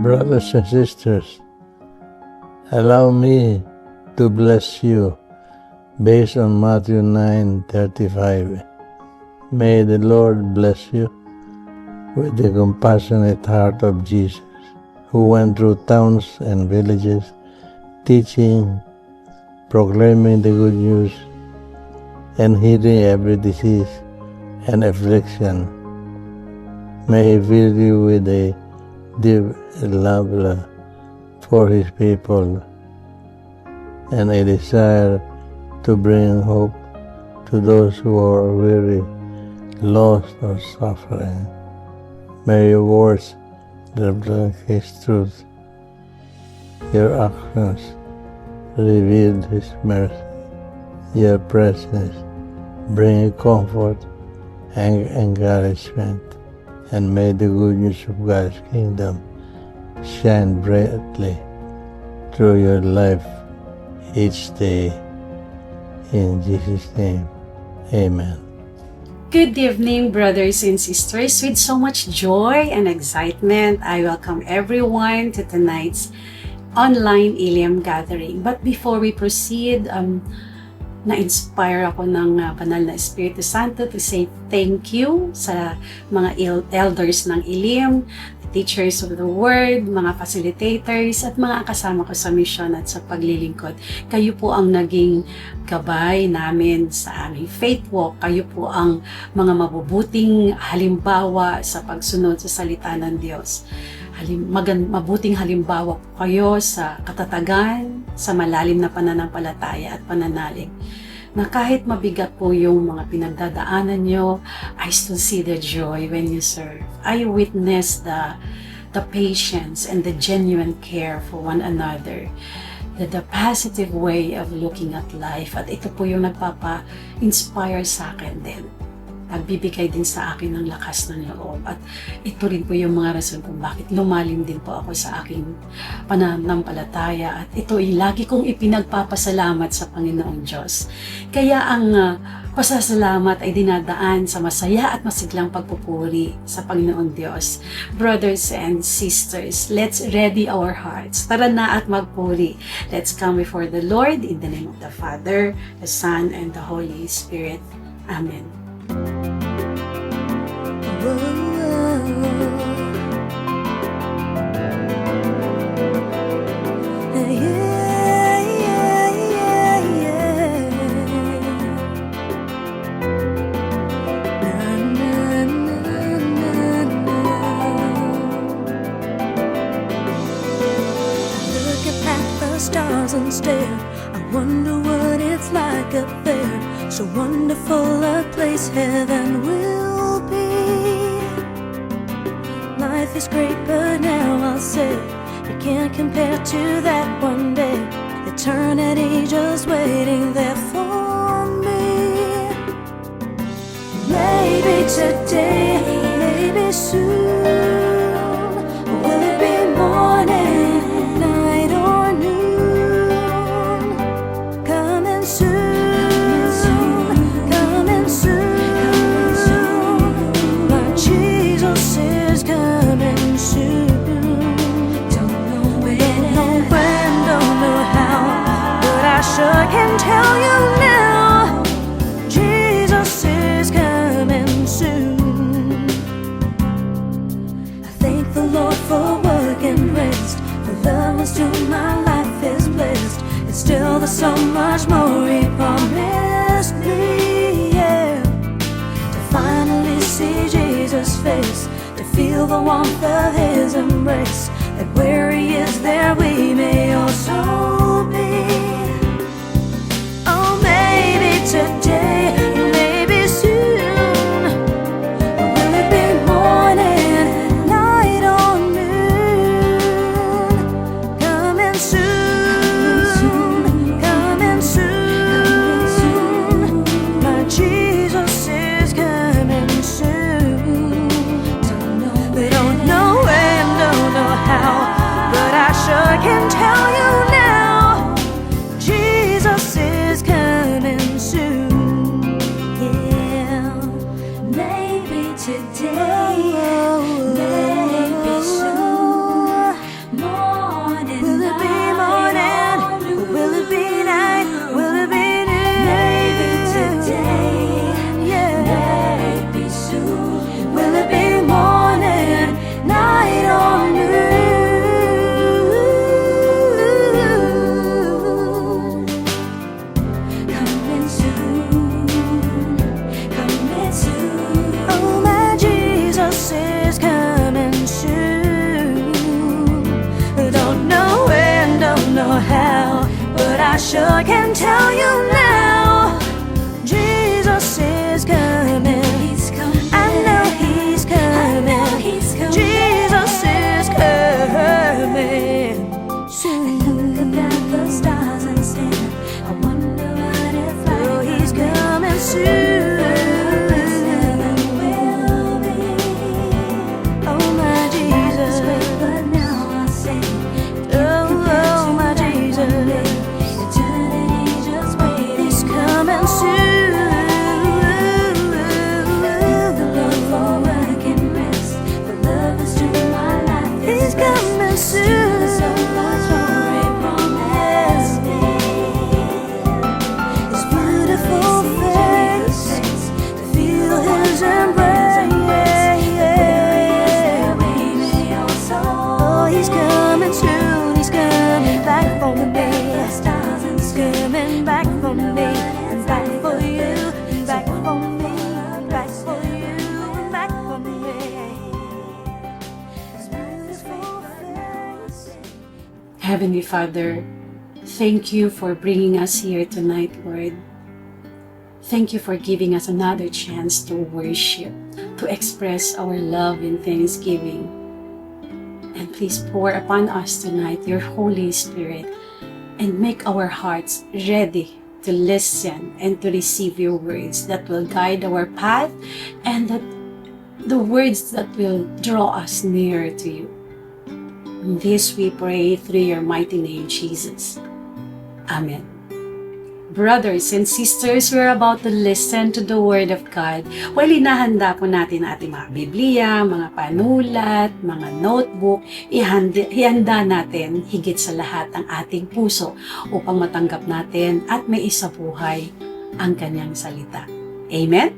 Brothers and sisters, allow me to bless you based on Matthew 9:35. May the Lord bless you with the compassionate heart of Jesus, who went through towns and villages, teaching, proclaiming the good news, and healing every disease and affliction. May He fill you with a deep love for His people and a desire to bring hope to those who are weary, lost, or suffering. May your words reflect His truth, your actions reveal His mercy, your presence bring comfort and encouragement, and may the good news of God's kingdom shine brightly through your life each day. In Jesus' name, amen. Good evening, brothers and sisters. With so much joy and excitement, I welcome everyone to tonight's online Iliam gathering. But before we proceed, na-inspire ako ng Banal na Espiritu Santo to say thank you sa mga elders ng Iliam, teachers of the Word, mga facilitators, at mga kasama ko sa mission at sa paglilingkod. Kayo po ang naging gabay namin sa aming faith walk. Kayo po ang mga mabubuting halimbawa sa pagsunod sa salita ng Diyos. Mabuting halimbawa po kayo sa katatagan, sa malalim na pananampalataya at pananalig. Na kahit mabigat po yung mga pinagdadaanan nyo, I still see the joy when you serve. I witness the patience and the genuine care for one another. The positive way of looking at life. At ito po yung nagpapa-inspire sa akin din. Nagbibigay din sa akin ng lakas ng loob. At ito rin po yung mga rason kung bakit lumalim din po ako sa aking pananampalataya. At ito ay lagi kong ipinagpapasalamat sa Panginoong Diyos. Kaya ang pasasalamat ay dinadaan sa masaya at masiglang pagpupuri sa Panginoong Diyos. Brothers and sisters, let's ready our hearts. Tara na at magpuri. Let's come before the Lord in the name of the Father, the Son, and the Holy Spirit. Amen. Stars and stare, I wonder what it's like up there. So wonderful a place heaven will be. Life is great, but now I'll say you can't compare to that one day. Eternity just waiting there for me. Maybe today, maybe soon. Will it be morning, night, or noon? Coming soon, coming soon. My Jesus is coming soon. Don't know when, don't know how, but I sure can tell you now, Jesus is coming soon. I thank the Lord for work and rest, for love is to my life is blessed. It's still there's so much more He promised me, yeah. To finally see Jesus' face, to feel the warmth of His embrace, that where He is there we may also be. Oh, maybe today, maybe soon. Will it be morning, night, or noon? Coming soon, coming soon. My Jesus is coming soon. We don't know when, don't know how, but I sure can tell you now, Jesus is coming soon. Yeah, maybe today, maybe soon. I can tell you now, Jesus is coming. I know He's coming. Jesus is coming soon. Look at the stars and stand. I wonder what it's like. Oh, He's coming soon. Oh, my Jesus. But now I say, oh, my Jesus. Eternity just waiting. He's coming soon. The love for work and rest. The love is to my life. He's coming soon. So much more He promised me. His beautiful face, to feel His embrace. Oh, He's coming soon. He's coming back for me. He's coming back for me. And back for you. Back for me. Back for you. Back for me. His beautiful face. Heavenly Father, thank you for bringing us here tonight, Lord. Thank you for giving us another chance to worship, to express our love and thanksgiving. And please pour upon us tonight your Holy Spirit and make our hearts ready to listen and to receive your words that will guide our path and that the words that will draw us nearer to you. And this we pray through your mighty name, Jesus. Amen. Brothers and sisters, we're about to listen to the Word of God while inahanda po natin ating mga Biblia, mga panulat, mga notebook. Ihanda natin higit sa lahat ang ating puso upang matanggap natin at may isabuhay ang kanyang salita. Amen?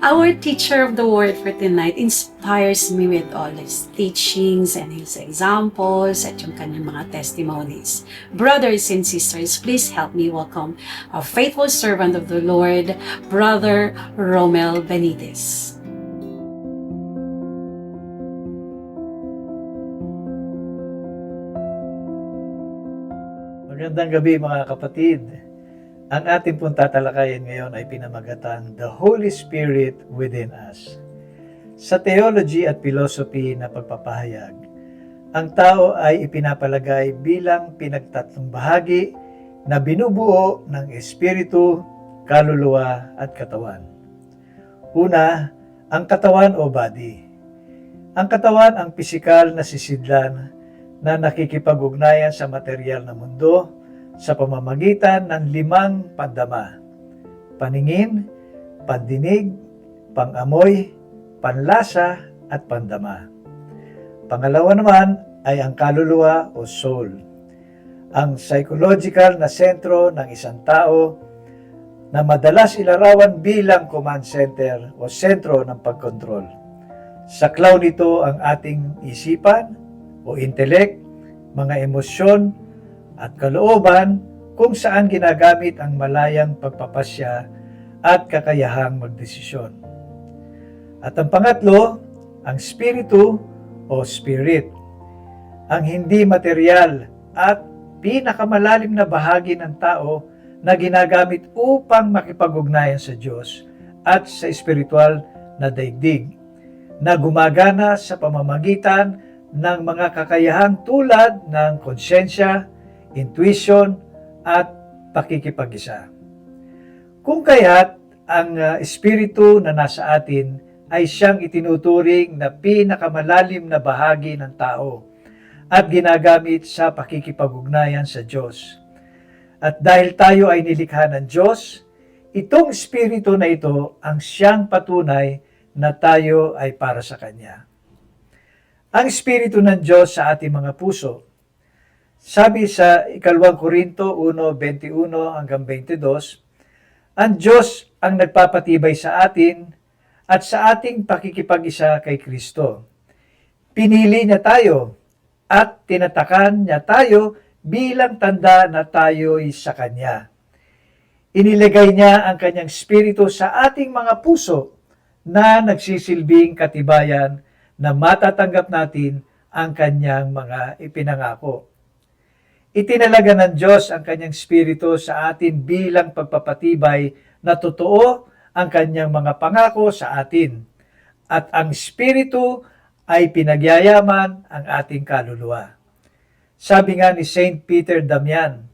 Our teacher of the Word for tonight inspires me with all his teachings and his examples at yung kanyang mga testimonies. Brothers and sisters, please help me welcome a faithful servant of the Lord, Brother Romel Benitez. Magandang gabi mga kapatid. Ang ating pong tatalakayin ngayon ay pinamagatang The Holy Spirit Within Us. Sa theology at philosophy na pagpapahayag, ang tao ay ipinapalagay bilang pinagtatlong bahagi na binubuo ng espiritu, kaluluwa at katawan. Una, ang katawan o body. Ang katawan ang pisikal na sisidlan na nakikipag-ugnayan sa material na mundo sa pamamagitan ng 5 pandama: paningin, pandinig, pangamoy, panlasa, at pandama. Pangalawa naman ay ang kaluluwa o soul, ang psychological na sentro ng isang tao na madalas ilarawan bilang command center o sentro ng pagkontrol. Saklaw nito ang ating isipan o intellect, mga emosyon, at kalooban kung saan ginagamit ang malayang pagpapasya at kakayahang magdesisyon. At ang pangatlo, ang spiritu o spirit, ang hindi material at pinakamalalim na bahagi ng tao na ginagamit upang makipag-ugnayan sa Diyos at sa espiritual na daigdig, na gumagana sa pamamagitan ng mga kakayahang tulad ng konsensya, intuition, at pakikipag-isa. Kung kaya't ang espiritu na nasa atin ay siyang itinuturing na pinakamalalim na bahagi ng tao at ginagamit sa pakikipag-ugnayan sa Diyos. At dahil tayo ay nilikha ng Diyos, itong espiritu na ito ang siyang patunay na tayo ay para sa Kanya. Ang espiritu ng Diyos sa ating mga puso. Sabi sa 2 Korinto 1:21-22, ang Diyos ang nagpapatibay sa atin at sa ating pakikipag-isa kay Kristo. Pinili niya tayo at tinatakan niya tayo bilang tanda na tayo'y sa Kanya. Inilagay niya ang Kanyang Espiritu sa ating mga puso na nagsisilbing katibayan na matatanggap natin ang Kanyang mga ipinangako. Itinalaga ng Diyos ang kanyang Espiritu sa atin bilang pagpapatibay na totoo ang kanyang mga pangako sa atin. At ang Espiritu ay pinagyayaman ang ating kaluluwa. Sabi nga ni Saint Peter Damian,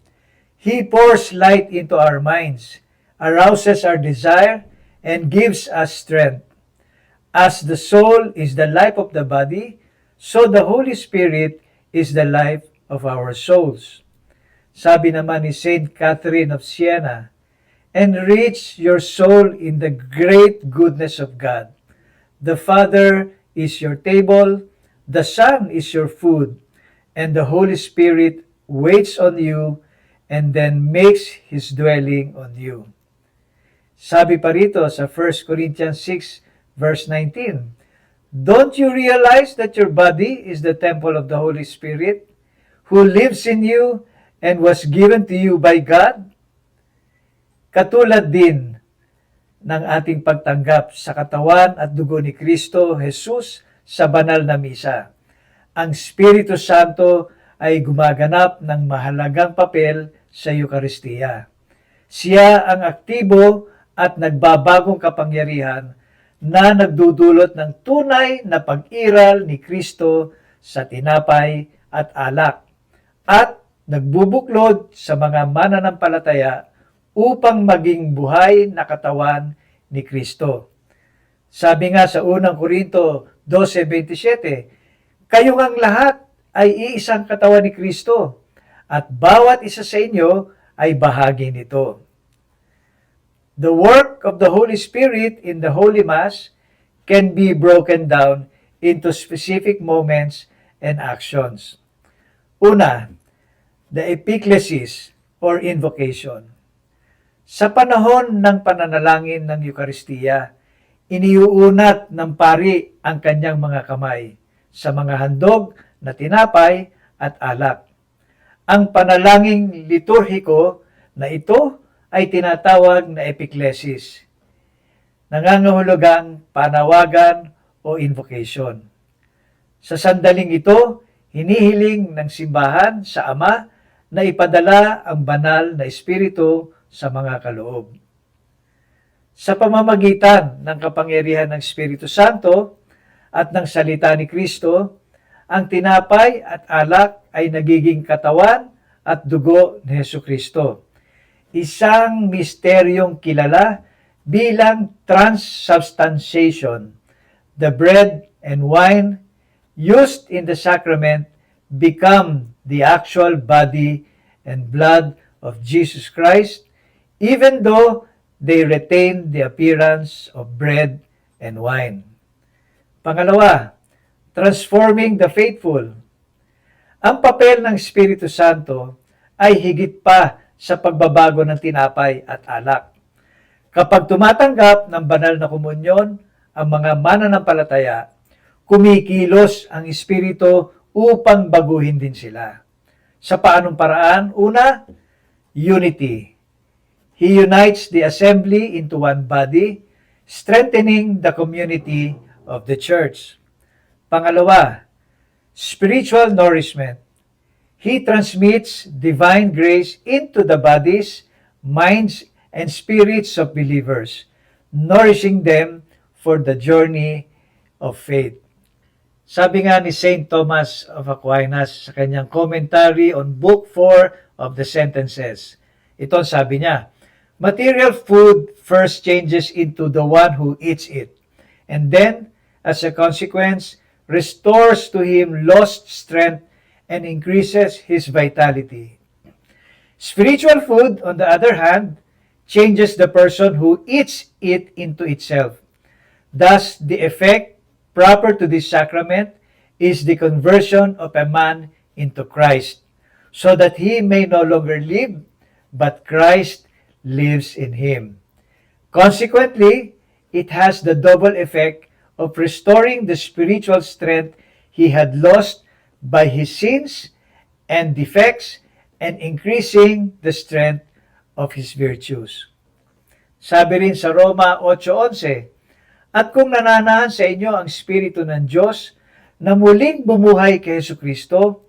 He pours light into our minds, arouses our desire, and gives us strength. As the soul is the life of the body, so the Holy Spirit is the life of our souls. Sabi naman ni Saint Catherine of Siena, Enrich your soul in the great goodness of God. The Father is your table, the Son is your food, and the Holy Spirit waits on you and then makes His dwelling on you. Sabi pa rito sa 1 Corinthians 6 verse 19, Don't you realize that your body is the temple of the Holy Spirit, who lives in you and was given to you by God? Katulad din ng ating pagtanggap sa katawan at dugo ni Kristo Jesus sa banal na misa. Ang Espiritu Santo ay gumaganap ng mahalagang papel sa Eukaristiya. Siya ang aktibo at nagbabagong kapangyarihan na nagdudulot ng tunay na pag-iral ni Kristo sa tinapay at alak, at nagbubuklod sa mga mananampalataya upang maging buhay na katawan ni Kristo. Sabi nga sa unang Korinto 12:27, Kayo ngang lahat ay iisang katawan ni Kristo, at bawat isa sa inyo ay bahagi nito. The work of the Holy Spirit in the Holy Mass can be broken down into specific moments and actions. Una, the epiclesis or invocation. Sa panahon ng pananalangin ng Eukaristiya, iniuunat ng pari ang kanyang mga kamay sa mga handog na tinapay at alak. Ang panalangin liturhiko na ito ay tinatawag na epiclesis, nangangahulugang panawagan o invocation. Sa sandaling ito, hinihiling ng simbahan sa Ama na ipadala ang banal na Espiritu sa mga kaloob. Sa pamamagitan ng kapangyarihan ng Espiritu Santo at ng salita ni Kristo, ang tinapay at alak ay nagiging katawan at dugo ni Jesucristo. Isang misteryong kilala bilang transubstantiation. The bread and wine used in the sacrament become the actual body and blood of Jesus Christ, even though they retain the appearance of bread and wine. Pangalawa, transforming the faithful. Ang papel ng Espiritu Santo ay higit pa sa pagbabago ng tinapay at alak. Kapag tumatanggap ng banal na komunyon ang mga mananampalataya, kumikilos ang Espiritu upang baguhin din sila. Sa paanong paraan? Una, unity. He unites the assembly into one body, strengthening the community of the church. Pangalawa, spiritual nourishment. He transmits divine grace into the bodies, minds, and spirits of believers, nourishing them for the journey of faith. Sabi nga ni St. Thomas of Aquinas sa kanyang commentary on Book 4 of the Sentences, ito sabi niya, material food first changes into the one who eats it, and then, as a consequence, restores to him lost strength and increases his vitality. Spiritual food, on the other hand, changes the person who eats it into itself. Thus, the effect proper to this sacrament is the conversion of a man into Christ, so that he may no longer live, but Christ lives in him. Consequently, it has the double effect of restoring the spiritual strength he had lost by his sins and defects, and increasing the strength of his virtues. Sabi rin sa Roma 8:11, at kung nananahan sa inyo ang Espiritu ng Diyos na muling bumuhay kay Jesucristo,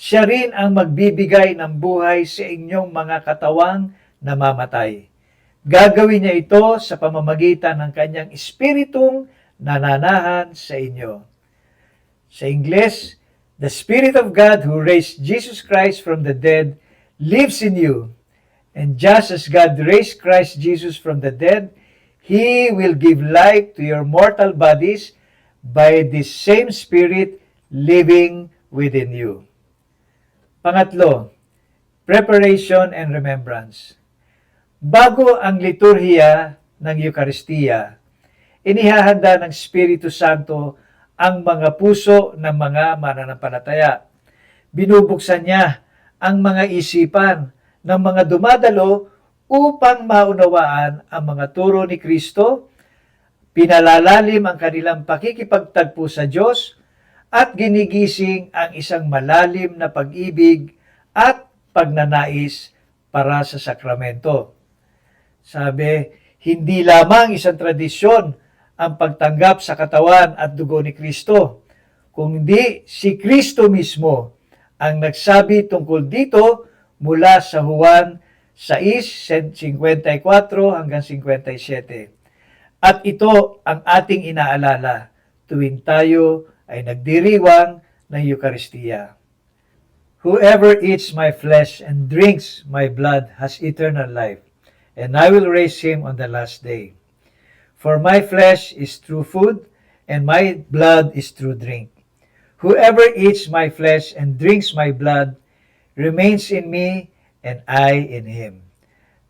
Siya rin ang magbibigay ng buhay sa inyong mga katawang namamatay. Gagawin niya ito sa pamamagitan ng kanyang espiritong nananahan sa inyo. Sa Ingles, the Spirit of God who raised Jesus Christ from the dead lives in you. And just as God raised Christ Jesus from the dead, He will give life to your mortal bodies by this same Spirit living within you. Pangatlo, preparation and remembrance. Bago ang liturhiya ng Eukaristiya, inihahanda ng Espiritu Santo ang mga puso ng mga mananampalataya. Binubuksan niya ang mga isipan ng mga dumadalo upang maunawaan ang mga turo ni Kristo, pinalalalim ang kanilang pakikipagtagpo sa Diyos, at ginigising ang isang malalim na pag-ibig at pagnanais para sa sakramento. Sabi, hindi lamang isang tradisyon ang pagtanggap sa katawan at dugo ni Kristo, kundi si Kristo mismo ang nagsabi tungkol dito mula sa Juan 6:54 hanggang 57. At ito ang ating inaalala tuwing tayo ay nagdiriwang ng Eukaristiya. Whoever eats my flesh and drinks my blood has eternal life, and I will raise him on the last day. For my flesh is true food, and my blood is true drink. Whoever eats my flesh and drinks my blood remains in me, and I in him.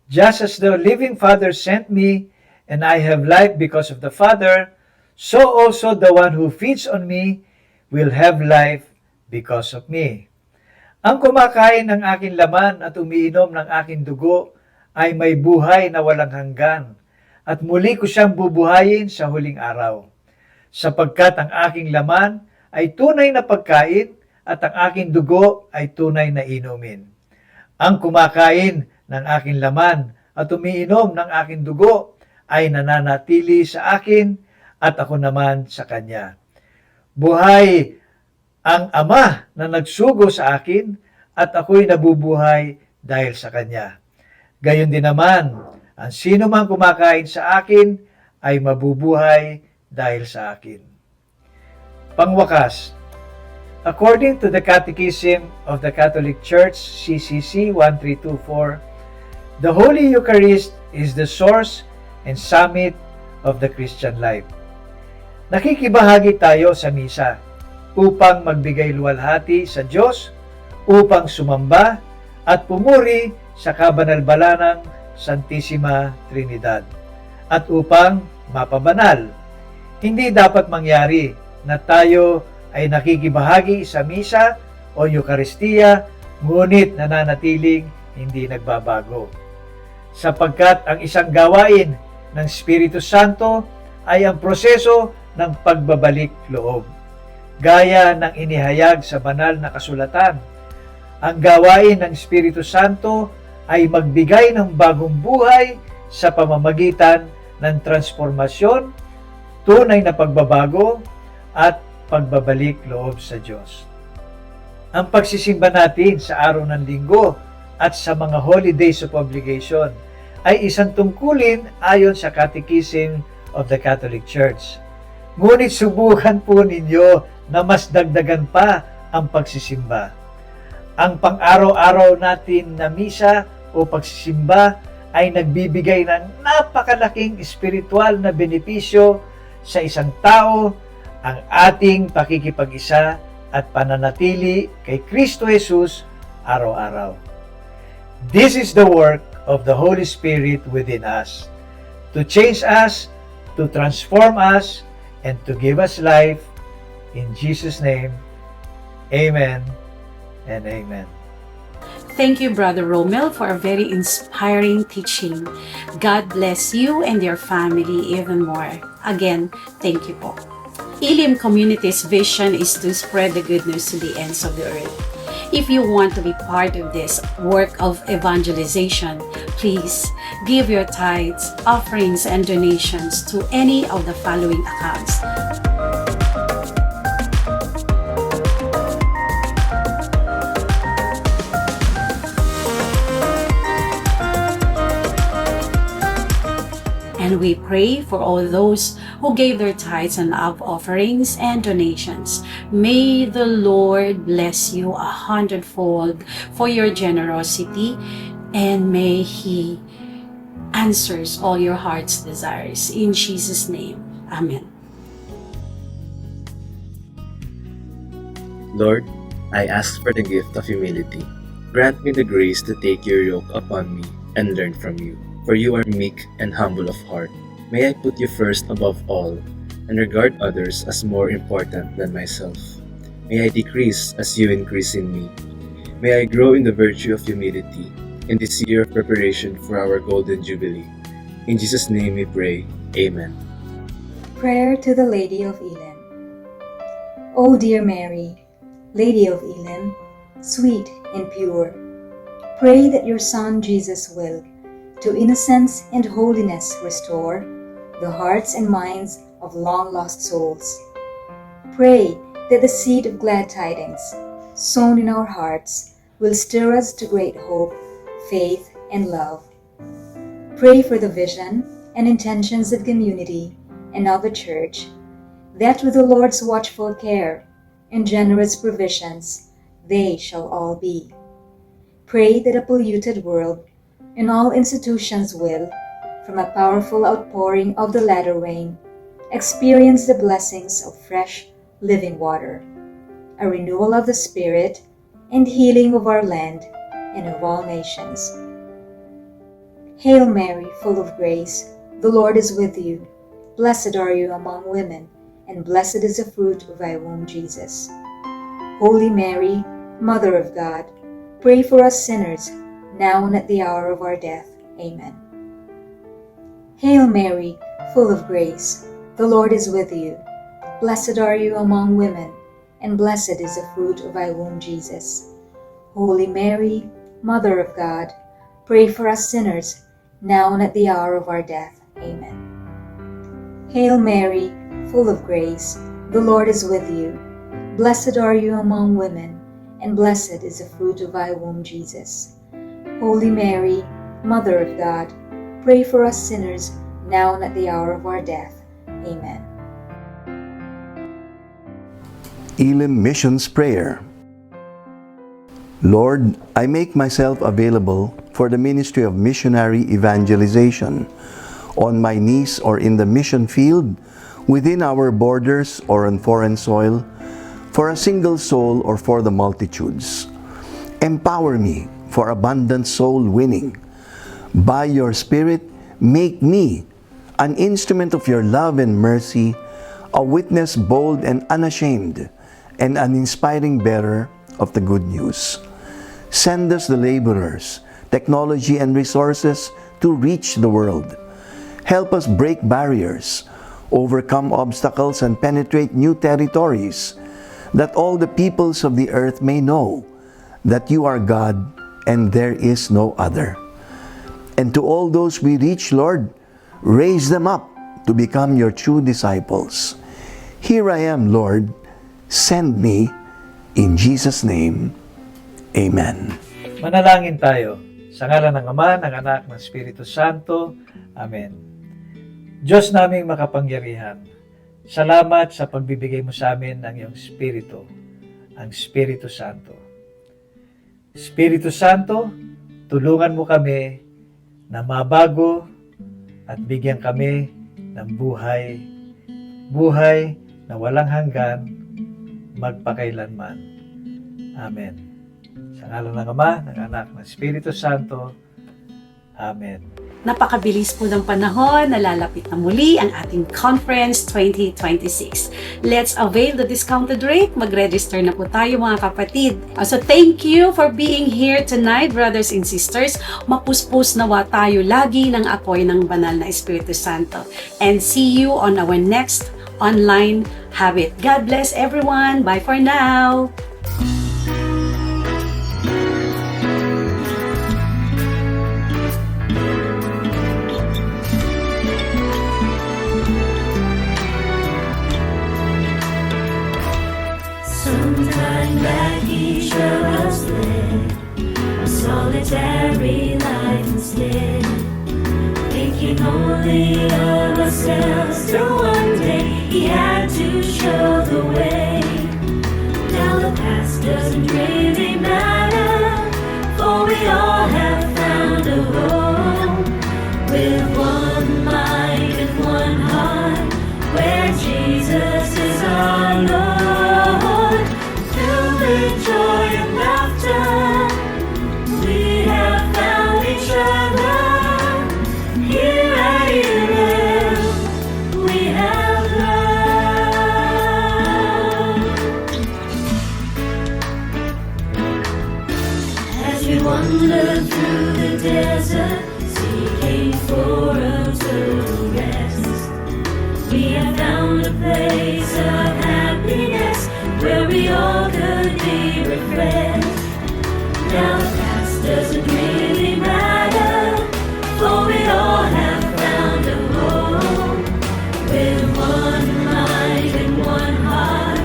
Just as the living Father sent me, and I have life because of the Father, so also the one who feeds on me will have life because of me. Ang kumakain ng aking laman at umiinom ng aking dugo ay may buhay na walang hanggan, at muli ko siyang bubuhayin sa huling araw. Sapagkat ang aking laman ay tunay na pagkain at ang aking dugo ay tunay na inumin. Ang kumakain ng aking laman at umiinom ng aking dugo ay nananatili sa akin at ako naman sa kanya. Buhay ang Ama na nagsugo sa akin at ako'y nabubuhay dahil sa kanya. Gayon din naman, ang sino mang kumakain sa akin ay mabubuhay dahil sa akin. Pangwakas, according to the Catechism of the Catholic Church, CCC 1324, the Holy Eucharist is the source and summit of the Christian life. Nakikibahagi tayo sa misa upang magbigay luwalhati sa Diyos, upang sumamba at pumuri sa kabanal-balanang Santissima Trinidad, at upang mapabanal. Hindi dapat mangyari na tayo ay nakikibahagi sa misa o Eukaristiya, ngunit nananatiling hindi nagbabago. Sapagkat ang isang gawain ng Espiritu Santo ay ang proseso ng pagbabalik loob. Gaya ng inihayag sa banal na kasulatan, ang gawain ng Espiritu Santo ay magbigay ng bagong buhay sa pamamagitan ng transformasyon, tunay na pagbabago, at pagbabalik loob sa Diyos. Ang pagsisimba natin sa araw ng linggo at sa mga holy days of obligation ay isang tungkulin ayon sa Catechism of the Catholic Church. Ngunit subukan po ninyo na mas dagdagan pa ang pagsisimba. Ang pang-araw-araw natin na misa o pagsisimba ay nagbibigay ng napakalaking espiritual na benepisyo sa isang tao, ang ating pakikipag-isa at pananatili kay Kristo Jesus araw-araw. This is the work of the Holy Spirit within us, to change us, to transform us, and to give us life. In Jesus' name, amen and amen. Thank you, Brother Romel, for a very inspiring teaching. God bless you and your family even more. Again, thank you po. Elim Community's vision is to spread the good news to the ends of the earth. If you want to be part of this work of evangelization, please give your tithes, offerings, and donations to any of the following accounts. And we pray for all those who gave their tithes and love offerings and donations. May the Lord bless you 100-fold for your generosity, and may He answers all your heart's desires. In Jesus' name, Amen. Lord, I ask for the gift of humility. Grant me the grace to take your yoke upon me and learn from you. For you are meek and humble of heart. May I put you first above all, and regard others as more important than myself. May I decrease as you increase in me. May I grow in the virtue of humility in this year of preparation for our Golden Jubilee. In Jesus' name we pray. Amen. Prayer to the Lady of Elim. O dear Mary, Lady of Elim, sweet and pure, pray that your Son Jesus will to innocence and holiness restore the hearts and minds of long-lost souls. Pray that the seed of glad tidings, sown in our hearts, will stir us to great hope, faith, and love. Pray for the vision and intentions of community and of the Church, that with the Lord's watchful care and generous provisions, they shall all be. Pray that a polluted world and all institutions will, from a powerful outpouring of the latter rain, experience the blessings of fresh, living water, a renewal of the Spirit, and healing of our land and of all nations. Hail Mary, full of grace, the Lord is with you. Blessed are you among women, and blessed is the fruit of thy womb, Jesus. Holy Mary, Mother of God, pray for us sinners, now and at the hour of our death. Amen. Hail Mary, full of grace, the Lord is with you. Blessed are you among women, and blessed is the fruit of thy womb, Jesus. Holy Mary, Mother of God, pray for us sinners, now and at the hour of our death. Amen. Hail Mary, full of grace, the Lord is with you. Blessed are you among women, and blessed is the fruit of thy womb, Jesus. Holy Mary, Mother of God, pray for us sinners, now and at the hour of our death. Amen. Elim Missions Prayer. Lord, I make myself available for the ministry of missionary evangelization, on my knees or in the mission field, within our borders or on foreign soil, for a single soul or for the multitudes. Empower me for abundant soul winning. By your Spirit, make me an instrument of your love and mercy, a witness bold and unashamed, and an inspiring bearer of the good news. Send us the laborers, technology, and resources to reach the world. Help us break barriers, overcome obstacles, and penetrate new territories, that all the peoples of the earth may know that you are God and there is no other. And to all those we reach, Lord, raise them up to become your true disciples. Here I am, Lord. Send me. In Jesus' name, Amen. Manalangin tayo. Sa ngalan ng Ama, ng Anak, ng Espiritu Santo. Amen. Diyos naming makapangyarihan, salamat sa pagbibigay mo sa amin ng iyong Espiritu, ang Espiritu Santo. Espiritu Santo, tulungan mo kami na mabago at bigyan kami ng buhay na walang hanggan, magpakailanman. Amen. Sa ngalan ng Ama, ng Anak, ng Espiritu Santo. Amen. Napakabilis po ng panahon, nalalapit na muli ang ating Conference 2026. Let's avail the discounted rate. Mag-register na po tayo mga kapatid. So thank you for being here tonight, brothers and sisters. Mapuspos nawa tayo lagi ng apoy ng banal na Espiritu Santo. And see you on our next online habit. God bless everyone. Bye for now. Sometime back each of us led a solitary life instead. Think thinking only of ourselves, till one day He had to show the way. Now the past doesn't really matter, for we all have found a home, with one mind and one heart, where Jesus is our Lord. Filled with joy and laughter, we have found each other. Here at Elim, we have love. As we wander through the desert, seeking for a total rest, we have found a place of happiness, where we all could be refreshed. Now the past doesn't really matter, for we all have found a home, with one mind and one heart,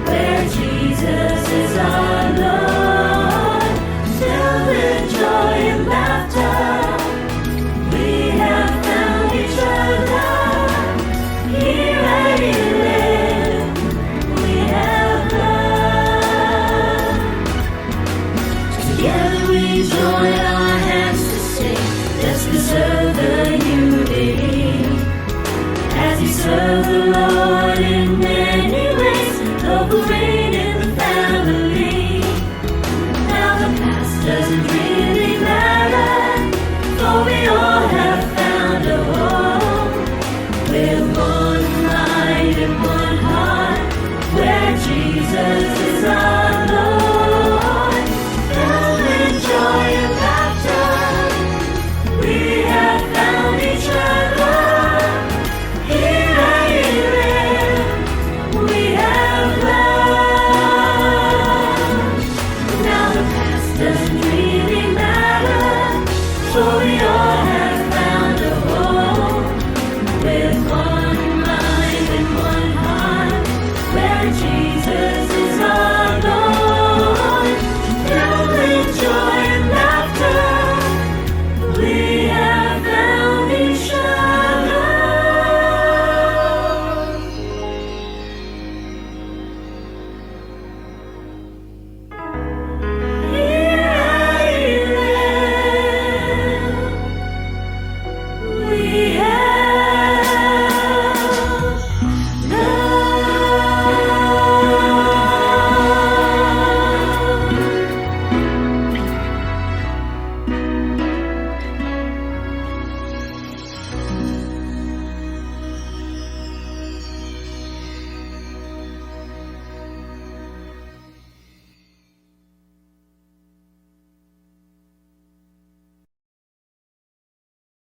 where Jesus is our Lord. Filled with joy and laughter, we have found each other. Here at Elim, we have love. Together we join our hands to sing, let's preserve the unity, as we serve the Lord in many ways. Love will reign in the family. Now the past doesn't really matter, for we all have found a home, with one mind and one